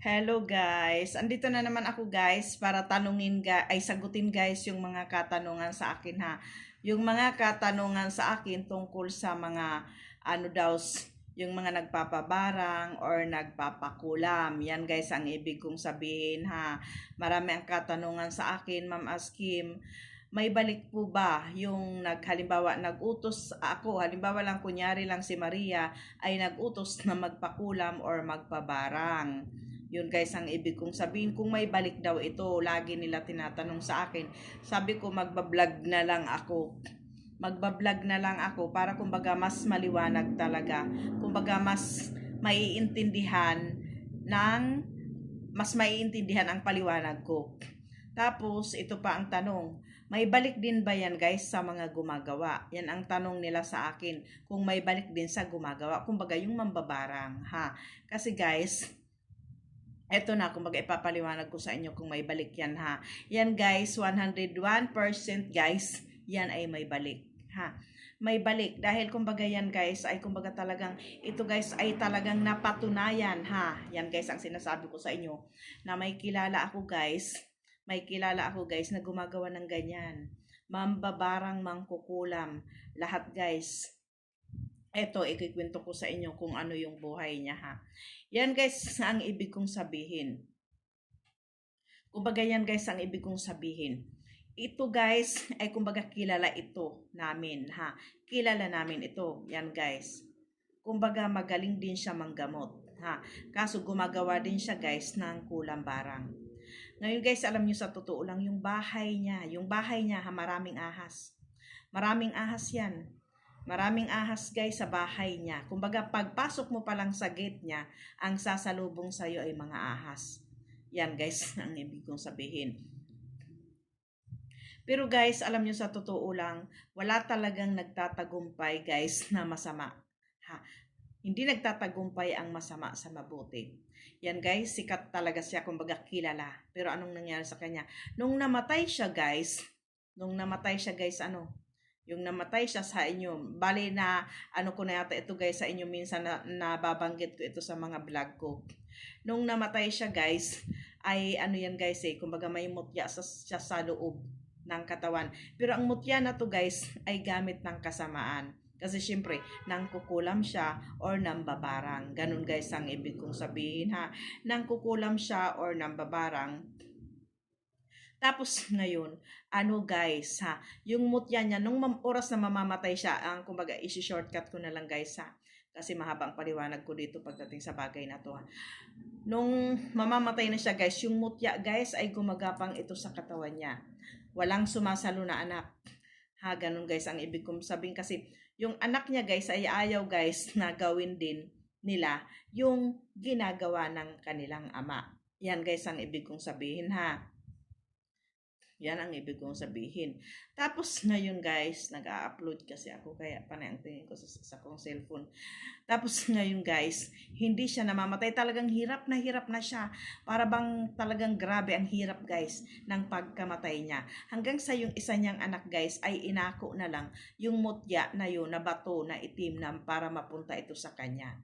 Hello guys, andito na naman ako guys para sagutin guys yung mga katanungan sa akin ha. Yung mga katanungan sa akin tungkol sa mga yung mga nagpapabarang or nagpapakulam. Yan guys ang ibig kong sabihin ha. Marami ang katanungan sa akin, Ma'am Askim. May balik po ba yung halimbawa nagutos ako, halimbawa lang kunyari lang si Maria ay nagutos na magpakulam or magpabarang. Yun guys ang ibig kong sabihin. Kung may balik daw ito, lagi nila tinatanong sa akin. Sabi ko magbablog na lang ako. Magbablog na lang ako para kumbaga mas maliwanag talaga. Kumbaga ng mas maiintindihan ang paliwanag ko. Tapos, ito pa ang tanong. May balik din ba yan guys sa mga gumagawa? Yan ang tanong nila sa akin. Kung may balik din sa gumagawa. Kumbaga yung mambabarang. Ha? Kasi guys, eto na, kumbaga ipapaliwanag ko sa inyo kung may balik yan ha. Yan guys, 101% guys, yan ay may balik ha. May balik dahil kumbaga yan guys ay kumbaga talagang ito guys ay talagang napatunayan ha. Yan guys ang sinasabi ko sa inyo na may kilala ako guys na gumagawa ng ganyan. Mambabarang, mangkukulam, lahat guys. Eto, ikikwento ko sa inyo kung ano yung buhay niya ha. Yan guys ang ibig kong sabihin. Kumbaga yan guys ang ibig kong sabihin. Ito guys ay kumbaga kilala ito namin ha. Kilala namin ito. Yan guys. Kumbaga magaling din siya manggamot ha. Kaso gumagawa din siya guys ng kulang barang. Ngayon guys, alam niyo sa totoo lang yung bahay niya ha, maraming ahas. Maraming ahas yan. Maraming ahas guys sa bahay niya. Kumbaga pagpasok mo pa lang sa gate niya, ang sasalubong sa iyo ay mga ahas. Yan guys ang ibig kong sabihin. Pero guys, alam niyo sa totoo lang, wala talagang nagtatagumpay guys na masama. Ha? Hindi nagtatagumpay ang masama sa mabuti. Yan guys, sikat talaga siya, kumbaga kilala. Pero anong nangyari sa kanya? Nung namatay siya guys, yung namatay siya sa inyo. Bali na, ko na yata ito guys sa inyo minsan na nababanggit ko ito sa mga vlog ko. Nung namatay siya guys, ay yan guys kumbaga may mutya siya sa loob ng katawan. Pero ang mutya na to guys ay gamit ng kasamaan. Kasi syempre, nang kukulam siya or nang babarang. Ganun guys ang ibig kong sabihin ha. Nang kukulam siya or nang babarang. Tapos ngayon, guys ha, yung mutya niya, nung oras na mamamatay siya, kumbaga isi-shortcut ko na lang guys ha, kasi mahabang paliwanag ko dito pagdating sa bagay na to ha. Nung mamamatay na siya guys, yung mutya guys ay gumagapang ito sa katawan niya. Walang sumasalo na anak. Ha, ganun guys ang ibig kong sabihin kasi yung anak niya guys ay ayaw guys na gawin din nila yung ginagawa ng kanilang ama. Yan guys ang ibig kong sabihin ha. Yan ang ibig kong sabihin. Tapos ngayon guys, nag-a-upload kasi ako kaya panay ang tingin ko sa kong cellphone. Tapos ngayon guys, hindi siya namamatay. Talagang hirap na siya. Para bang talagang grabe ang hirap guys ng pagkamatay niya. Hanggang sa yung isa niyang anak guys ay inako na lang yung mutya na yun na bato na itim na para mapunta ito sa kanya.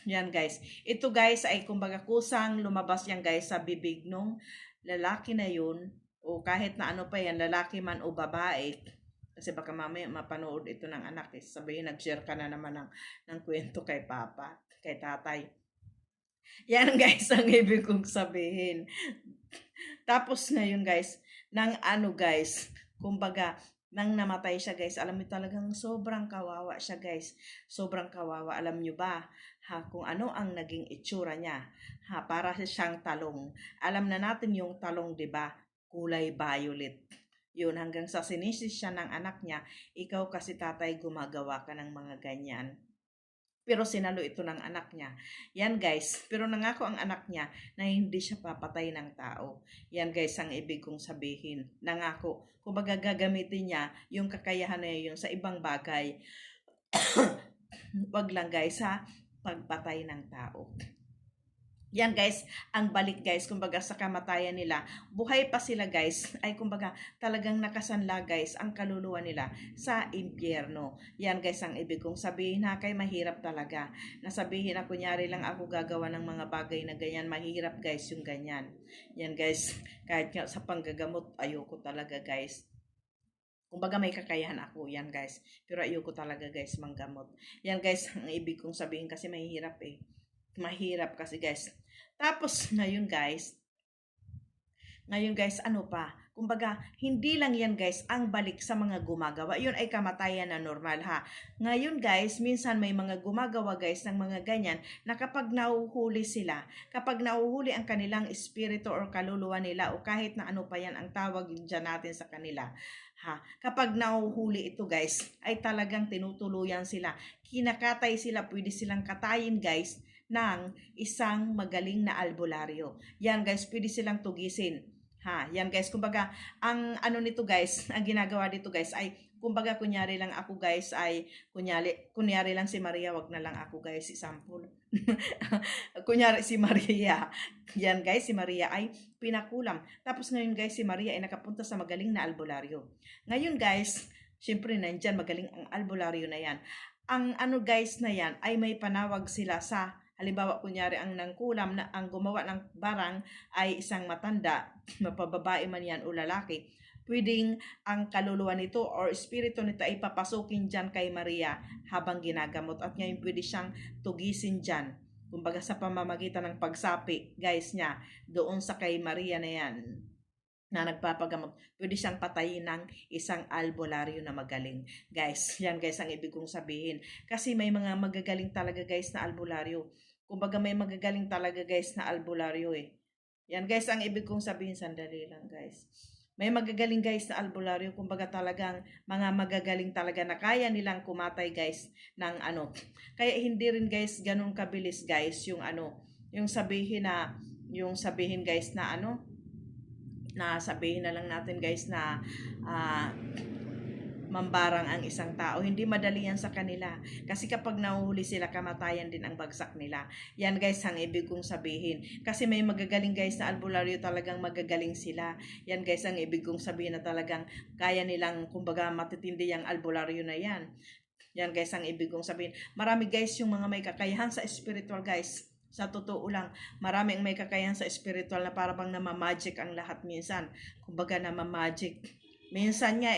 Yan guys. Ito guys ay kumbaga kusang lumabas yan guys sa bibig nung lalaki na yun o kahit na ano pa yan, lalaki man o babae, kasi baka mamaya mapanood ito ng anak, sabihin nag-share ka na naman ng kwento kay papa, kay tatay. Yan guys ang ibig kong sabihin. Tapos ngayon guys, kumbaga, nang namatay siya guys, alam niyo talagang sobrang kawawa siya guys. Sobrang kawawa, alam niyo ba? Ha, kung ano ang naging itsura niya. Ha, para siyang talong. Alam na natin yung talong, 'di ba? Kulay violet. Yun, hanggang sa sinisis siya ng anak niya, ikaw kasi tatay gumagawa ka ng mga ganyan. Pero sinalo ito ng anak niya. Yan guys, pero nangako ang anak niya na hindi siya papatay ng tao. Yan guys ang ibig kong sabihin. Nangako, kumbaga gagamitin niya yung kakayahan na yun sa ibang bagay. Wag lang guys ha, pagpatay ng tao. Yan guys, ang balik guys, kumbaga sa kamatayan nila, buhay pa sila guys, ay kumbaga talagang nakasanla guys ang kaluluwa nila sa impyerno. Yan guys ang ibig kong sabihin ha, kay mahirap talaga. Nasabihin na kunyari lang ako gagawa ng mga bagay na ganyan, mahirap guys yung ganyan. Yan guys, kahit nga sa panggagamot, ayoko talaga guys. Kumbaga may kakayahan ako, yan guys. Pero ayoko talaga guys manggamot. Yan guys, ang ibig kong sabihin kasi mahirap eh. Mahirap kasi guys. Tapos ngayon guys, ano pa? Kumbaga, hindi lang yan guys ang balik sa mga gumagawa. Yun ay kamatayan na normal ha. Ngayon guys, minsan may mga gumagawa guys ng mga ganyan na kapag nauhuli sila, kapag nauhuli ang kanilang espiritu or kaluluwa nila o kahit na ano pa yan ang tawag dyan natin sa kanila. Ha, kapag nauhuli ito guys, ay talagang tinutuluyan sila. Kinakatay sila, pwede silang katayin guys ng isang magaling na albularyo. Yan guys, pwede silang tugisin. Ha, yan guys, kumbaga, ang ano nito guys, ang ginagawa dito guys ay, kumbaga kunyari lang ako guys ay, kunyari lang si Maria, wag na lang ako guys, example. Kunyari si Maria, yan guys, si Maria ay pinakulam. Tapos ngayon guys, si Maria ay nakapunta sa magaling na albularyo. Ngayon guys, syempre nandyan magaling ang albularyo na yan. Ang ano guys na yan ay may panawag sila sa halimbawa, kunyari ang nangkulam na ang gumawa ng barang ay isang matanda, mapababae man yan o lalaki, pwedeng ang kaluluwa nito or espiritu nito ay papasukin dyan kay Maria habang ginagamot at ngayon pwede siyang tugisin dyan. Kumbaga sa pamamagitan ng pagsapi, guys niya, doon sa kay Maria na yan na nagpapagamot, pwede siyang patayin ng isang albularyo na magaling. Guys, yan guys ang ibig kong sabihin. Kasi may mga magagaling talaga guys na albularyo. Kumbaga may magagaling talaga guys na albularyo eh. Yan guys ang ibig kong sabihin, sandali lang guys. May magagaling guys na albularyo, kumbaga talagang mga magagaling talaga na kaya nilang kumatay guys ng ano. Kaya hindi rin guys ganun kabilis guys yung ano, yung sabihin guys na ano, na sabihin na lang natin guys na mambarang ang isang tao. Hindi madali yan sa kanila. Kasi kapag nahuhuli sila, kamatayan din ang bagsak nila. Yan guys ang ibig kong sabihin. Kasi may magagaling guys na albularyo, talagang magagaling sila. Yan guys ang ibig kong sabihin na talagang kaya nilang, kumbaga matitindi yung albularyo na yan. Yan guys ang ibig kong sabihin. Marami guys yung mga may kakayahan sa spiritual guys. Sa totoo lang, maraming may kakayahan sa spiritual na parang namamagic ang lahat minsan. Kumbaga namamagic. Minsan nga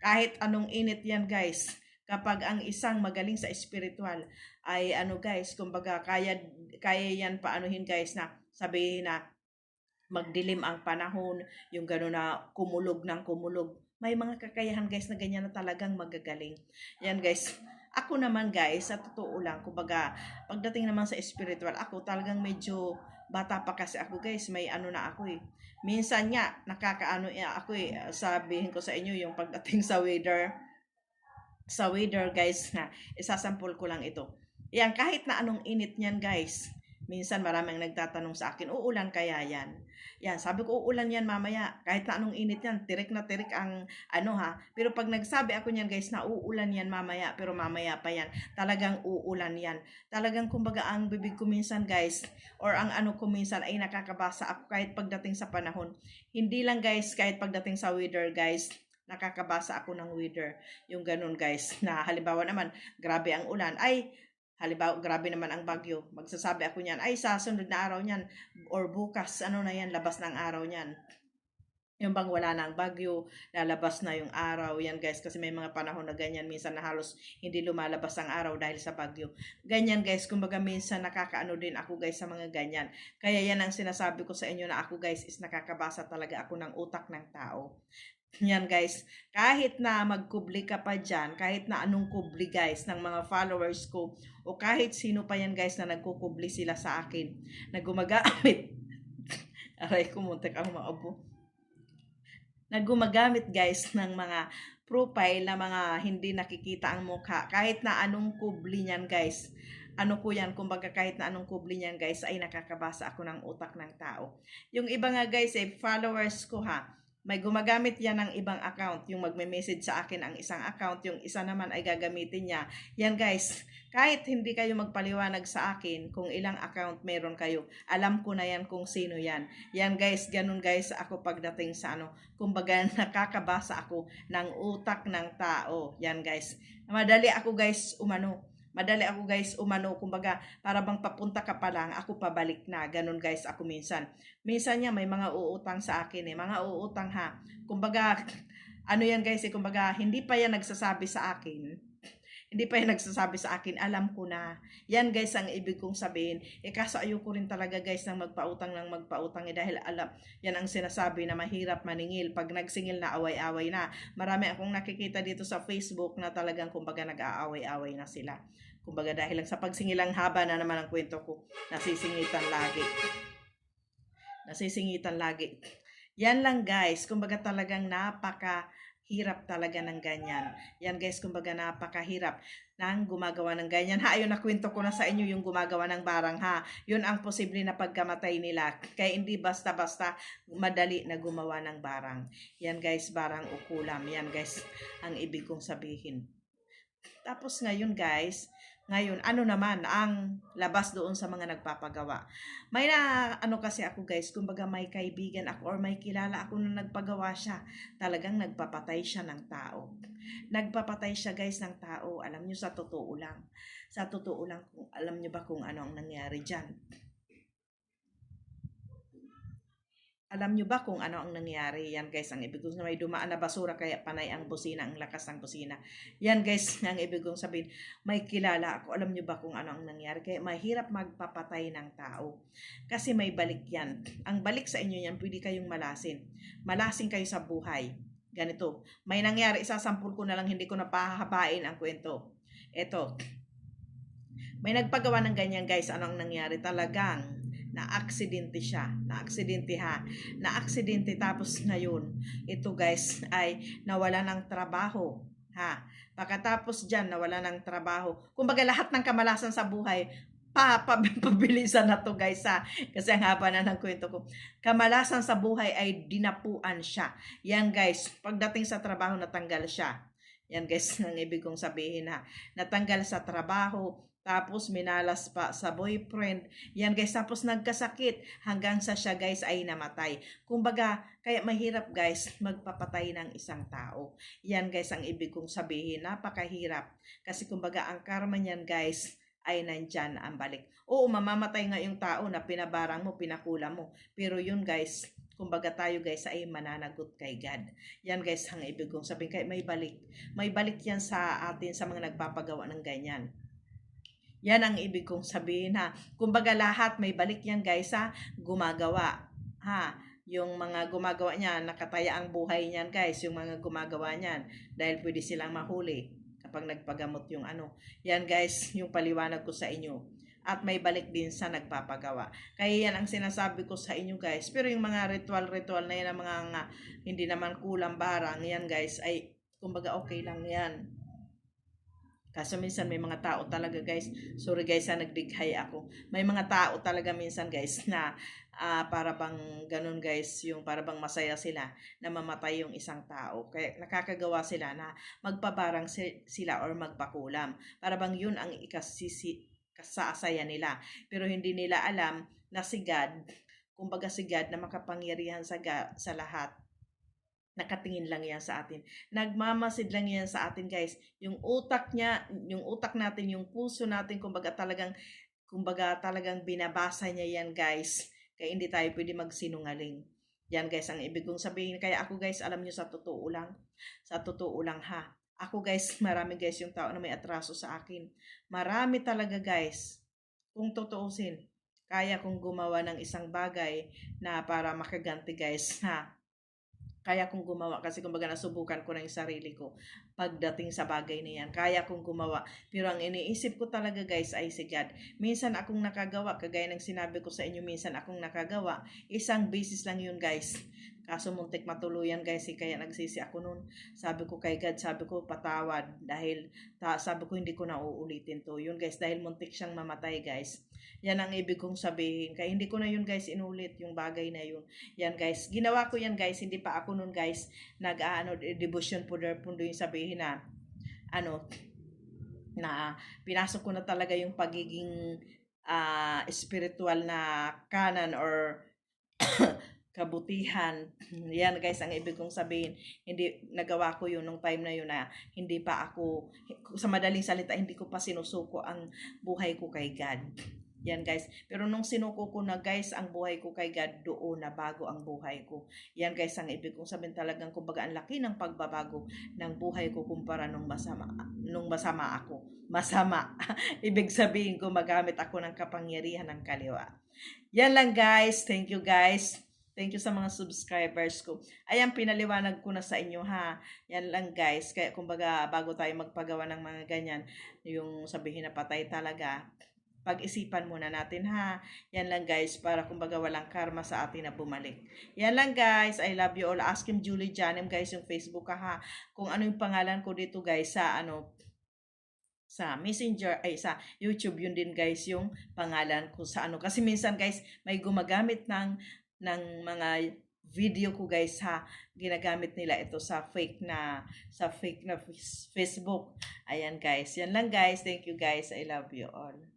kahit anong init yan guys, kapag ang isang magaling sa spiritual ay ano guys, kumbaga kaya yan paanuhin guys na sabihin na magdilim ang panahon, yung gano'n na kumulog ng kumulog. May mga kakayahan guys na ganyan na talagang magagaling. Yan guys. Ako naman guys, sa totoo lang, kumbaga, pagdating naman sa spiritual, ako talagang medyo bata pa kasi ako guys, may ano na ako eh. Minsan nga, nakakaano ako eh, sabihin ko sa inyo yung pagdating sa weather guys na, isasampol ko lang ito. Yan, kahit na anong init niyan guys, minsan maraming nagtatanong sa akin, uulan kaya yan? Yan, sabi ko, uulan yan mamaya. Kahit na anong init yan, tirik na tirik ang ano ha. Pero pag nagsabi ako niyan guys na uulan yan mamaya, pero mamaya pa yan, talagang uulan yan. Talagang kumbaga ang bibig ko minsan guys, or ang ano ko minsan ay nakakabasa ako kahit pagdating sa panahon. Hindi lang guys, kahit pagdating sa weather guys, nakakabasa ako ng weather. Yung ganun guys, na halimbawa naman, grabe ang ulan, ay halimbawa, grabe naman ang bagyo. Magsasabi ako niyan, ay sa sunod na araw niyan, or bukas, ano na yan, labas ng araw niyan. Yung bang wala na ang bagyo, lalabas na yung araw. Yan guys, kasi may mga panahon na ganyan, minsan na halos hindi lumalabas ang araw dahil sa bagyo. Ganyan guys, kumbaga minsan nakakaano din ako guys sa mga ganyan. Kaya yan ang sinasabi ko sa inyo na ako guys is nakakabasa talaga ako ng utak ng tao. Yan guys, kahit na magkubli ka pa dyan, kahit na anong kubli guys ng mga followers ko, o kahit sino pa yan guys na nagkukubli sila sa akin, na gumagamit, aray kumuntik ako maubo, na gumagamit guys ng mga profile na mga hindi nakikita ang mukha, kahit na anong kubli niyan guys, ano ko yan, kumbaga kahit na anong kubli niyan guys, ay nakakabasa ako ng utak ng tao. Yung iba nga guys followers ko ha, may gumagamit yan ng ibang account, yung magme-message sa akin ang isang account, yung isa naman ay gagamitin niya. Yan guys, kahit hindi kayo magpaliwanag sa akin kung ilang account meron kayo, alam ko na yan kung sino yan. Yan guys, ganun guys ako pagdating sa kumbaga nakakabasa ako ng utak ng tao. Yan guys, madali ako guys kumbaga para bang papunta ka pa lang, ako pabalik na, ganun guys ako minsan. Minsan niya may mga uutang sa akin mga uutang ha. Kumbaga, yan guys kumbaga hindi pa yan nagsasabi sa akin. Hindi pa yan nagsasabi sa akin, alam ko na. Yan guys ang ibig kong sabihin. Kaso ayoko rin talaga guys ng magpautang dahil alam, yan ang sinasabi na mahirap maningil. Pag nagsingil na away-away na. Marami akong nakikita dito sa Facebook na talagang kumbaga nag-aaway-away na sila. Kumbaga dahil lang sa pagsingilang haba na naman ang kwento ko, nasisingitan lagi. Yan lang guys, kumbaga talagang napakahirap talaga ng ganyan. Yan guys, kumbaga napakahirap nang gumagawa ng ganyan. Ayun, nakwento ko na sa inyo yung gumagawa ng barang ha. Yun ang posible na pagkamatay nila. Kaya hindi basta-basta madali na gumawa ng barang. Yan guys, barang o kulam. Yan guys, ang ibig kong sabihin. Tapos ngayon guys, ano naman ang labas doon sa mga nagpapagawa. May kasi ako guys, kumbaga may kaibigan ako or may kilala ako na nagpagawa siya. Talagang nagpapatay siya ng tao. Nagpapatay siya guys ng tao. Alam nyo, sa totoo lang, alam nyo ba kung ano ang nangyari dyan? Alam nyo ba kung ano ang nangyari? Yan guys, ang ibig kong may dumaan na basura kaya panay ang busina, ang lakas ng busina. Yan guys, ang ibig kong sabihin, may kilala ako. Alam nyo ba kung ano ang nangyari? Kaya mahirap magpapatay ng tao. Kasi may balik yan. Ang balik sa inyo yan, pwede kayong malasin. Malasin kayo sa buhay. Ganito, may nangyari, isasampul ko na lang, hindi ko na pahahabain ang kwento. Eto, may nagpagawa ng ganyan guys, ano ang nangyari? Talagang na-aksidente siya. Na-aksidente tapos ngayon, ito guys ay nawala ng trabaho. Ha? Pagkatapos dyan, nawala ng trabaho. Kumbaga lahat ng kamalasan sa buhay, pabilisan na to guys ha. Kasi ang haba na ng kwento ko. Kamalasan sa buhay ay dinapuan siya. Yan guys, pagdating sa trabaho, natanggal siya. Yan guys, ang ibig kong sabihin ha. Natanggal sa trabaho, tapos minalas pa sa boyfriend. Yan guys, tapos nagkasakit hanggang sa siya guys ay namatay. Kumbaga, kaya mahirap guys magpapatay ng isang tao. Yan guys ang ibig kong sabihin, napakahirap. Kasi kumbaga ang karma niyan guys ay nandyan ang balik. Oo, mamamatay nga yung tao na pinabarang mo, pinakula mo. Pero yun guys, kumbaga tayo guys ay mananagot kay God. Yan guys ang ibig kong sabihin. Kaya may balik. May balik yan sa atin sa mga nagpapagawa ng ganyan. Yan ang ibig kong sabihin ha. Kumbaga lahat may balik yan guys ha. Gumagawa. Ha. Yung mga gumagawa niyan, nakataya ang buhay niyan guys. Yung mga gumagawa niyan. Dahil pwede silang mahuli kapag nagpagamot yung Yan guys, yung paliwanag ko sa inyo. At may balik din sa nagpapagawa. Kaya yan ang sinasabi ko sa inyo guys. Pero yung mga ritual na yan, mga hindi naman kulang barang, yan guys, ay kumbaga okay lang yan. Kaso minsan may mga tao talaga guys, sorry guys nagdighay ako. May mga tao talaga minsan guys na para bang ganun guys, yung para bang masaya sila na mamatay yung isang tao. Kaya nakakagawa sila na magpabarang sila or magpakulam. Para bang yun ang kasasaya nila. Pero hindi nila alam na si God, kumbaga si God na makapangyarihan sa lahat, nakatingin lang yan sa atin. Nagmamasid lang yan sa atin guys. Yung utak niya, yung utak natin, yung puso natin, kumbaga talagang binabasa niya yan guys. Kaya hindi tayo pwede magsinungaling. Yan guys ang ibig kong sabihin. Kaya ako guys, alam niyo sa totoo lang ha. Ako guys, marami guys yung tao na may atraso sa akin. Marami talaga guys. Kung tutuusin, kaya kong gumawa ng isang bagay na para makaganti guys ha. Kaya kong gumawa kasi kumbaga nasubukan ko na yung sarili ko pagdating sa bagay na yan. Kaya kong gumawa. Pero ang iniisip ko talaga guys ay si God. Minsan akong nakagawa, kagaya ng sinabi ko sa inyo, minsan akong nakagawa. Isang beses lang yun guys. Kaso muntik matuluyan guys, kaya nagsisi ako nun. Sabi ko kay God, sabi ko patawad. Dahil sabi ko hindi ko na uulitin to. Yun guys, dahil muntik siyang mamatay guys. Yan ang ibig kong sabihin. Kaya hindi ko na yun guys inulit yung bagay na yun. Yan guys, ginawa ko yan guys, hindi pa ako ako nun guys, devotion po yung sabihin na, na pinasok ko na talaga yung pagiging spiritual na kanan or kabutihan. Yan guys, ang ibig kong sabihin, hindi nagawa ko yun nung time na yun na hindi pa ako, sa madaling salita, hindi ko pa sinusuko ang buhay ko kay God. Yan guys, pero nung sinuko ko na guys ang buhay ko kay God, doon na bago ang buhay ko. Yan guys, ang ibig kong sabihin talagang kumbaga ang laki ng pagbabago ng buhay ko kumpara nung masama ako. Masama. Ibig sabihin ko magamit ako ng kapangyarihan ng kaliwa. Yan lang guys, thank you guys. Thank you sa mga subscribers ko. Ayan, pinaliwanag ko na sa inyo ha. Yan lang guys. Kaya kumbaga bago tayo magpagawa ng mga ganyan, yung sabihin na patay talaga, pag-isipan muna natin ha. Yan lang guys, para kumbaga walang karma sa atin na bumalik. Yan lang guys, I love you all. Ask him Julie Janem guys yung Facebook ha. Kung ano yung pangalan ko dito guys sa sa Messenger ay sa YouTube, yun din guys yung pangalan ko sa kasi minsan guys may gumagamit ng mga video ko guys ha, ginagamit nila ito sa fake na Facebook. Ayan guys, yan lang guys, thank you guys, I love you all.